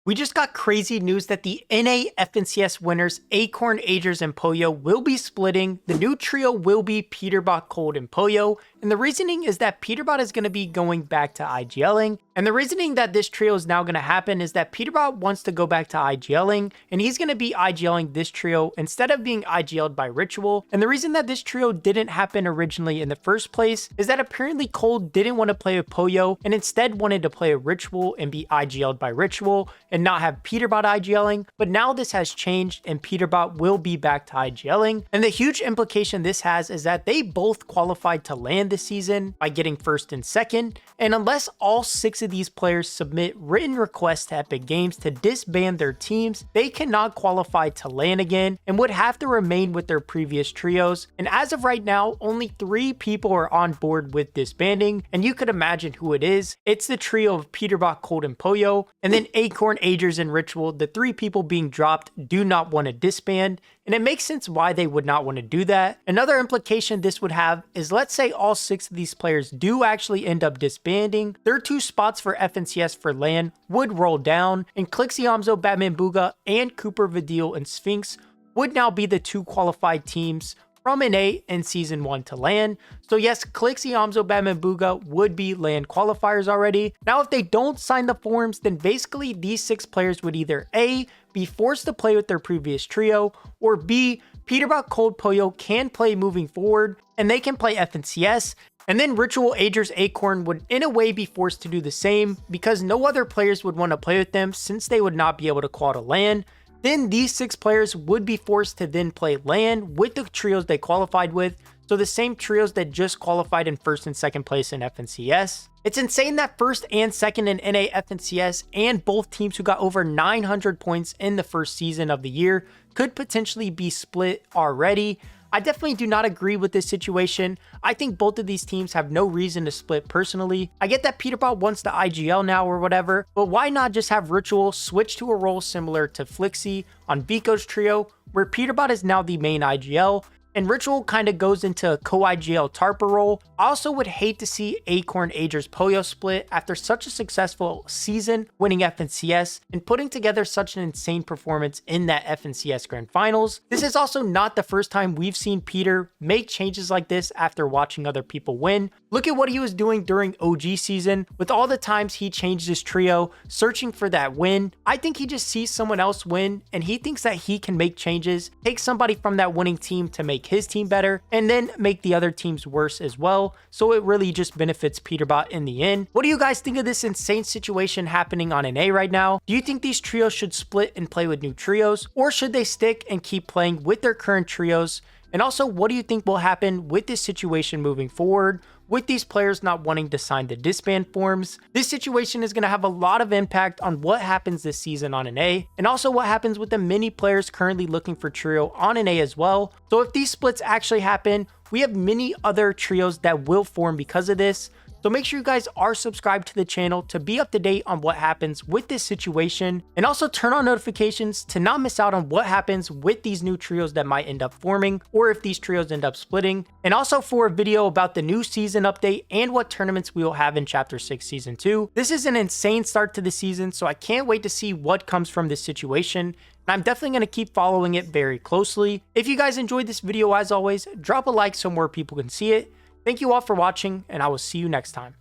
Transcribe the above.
We just got crazy news that the NA FNCS winners Acorn, Agers, and Poyo will be splitting. The new trio will be Peterbot, Cold, and Poyo. And the reasoning is that Peterbot is going to be going back to IGLing. And the reasoning that this trio is now going to happen is that Peterbot wants to go back to IGLing, and he's going to be IGLing this trio instead of being IGL'd by Ritual. And the reason that this trio didn't happen originally in the first place is that apparently Cold didn't want to play with Poyo and instead wanted to play a Ritual and be IGL'd by Ritual and not have Peterbot IGLing. But now this has changed and Peterbot will be back to IGLing. And the huge implication this has is that they both qualified to LAN this season by getting first and second. And unless all 6 of these players submit written requests to Epic Games to disband their teams, they cannot qualify to LAN again and would have to remain with their previous trios. And as of right now, only 3 people are on board with disbanding, and you could imagine who it is. It's the trio of Peterbot, Cold, and Poyo, and then Acorn, Agers, and Ritual. The 3 people being dropped do not want to disband, and it makes sense why they would not want to do that. Another implication this would have is, let's say all 6 of these players do actually end up disbanding, their 2 spots for FNCS for LAN would roll down, and Clixiamzo, Batman Booga, and Cooper, Vidil, and Sphinx would now be the 2 qualified teams from NA in Season 1 to LAN. So yes, Clixiamzo, Batman Booga would be LAN qualifiers already. Now if they don't sign the forms, then basically these 6 players would either A, be forced to play with their previous trio, or B, Peterbot, Cold, Poyo can play moving forward, and they can play FNCS. And then Ritual, Agers, Acorn would in a way be forced to do the same because no other players would want to play with them since they would not be able to qual to LAN. Then these 6 players would be forced to then play LAN with the trios they qualified with. So the same trios that just qualified in first and second place in FNCS. It's insane that first and second in NA FNCS and both teams who got over 900 points in the first season of the year could potentially be split already. I definitely do not agree with this situation. I think both of these teams have no reason to split personally. I get that Peterbot wants the IGL now or whatever, but why not just have Ritual switch to a role similar to Flixie on Vico's trio, where Peterbot is now the main IGL, and Ritual kind of goes into a co-IGL Tarpa role. I also would hate to see Acorn, Agers, Poyo split after such a successful season winning FNCS and putting together such an insane performance in that FNCS Grand Finals. This is also not the first time we've seen Peter make changes like this after watching other people win. Look at what he was doing during OG season with all the times he changed his trio, searching for that win. I think he just sees someone else win and he thinks that he can make changes, take somebody from that winning team to make his team better, and then make the other teams worse as well. So it really just benefits Peterbot in the end. What do you guys think of this insane situation happening on NA right now? Do you think these trios should split and play with new trios, or should they stick and keep playing with their current trios? And also, what do you think will happen with this situation moving forward, with these players not wanting to sign the disband forms? This situation is going to have a lot of impact on what happens this season on NA, and also what happens with the many players currently looking for trio on NA as well. So if these splits actually happen, we have many other trios that will form because of this. So make sure you guys are subscribed to the channel to be up to date on what happens with this situation, and also turn on notifications to not miss out on what happens with these new trios that might end up forming, or if these trios end up splitting. And also for a video about the new season update and what tournaments we will have in Chapter 6 Season 2. This is an insane start to the season, so I can't wait to see what comes from this situation. And I'm definitely going to keep following it very closely. If you guys enjoyed this video, as always, drop a like so more people can see it. Thank you all for watching, and I will see you next time.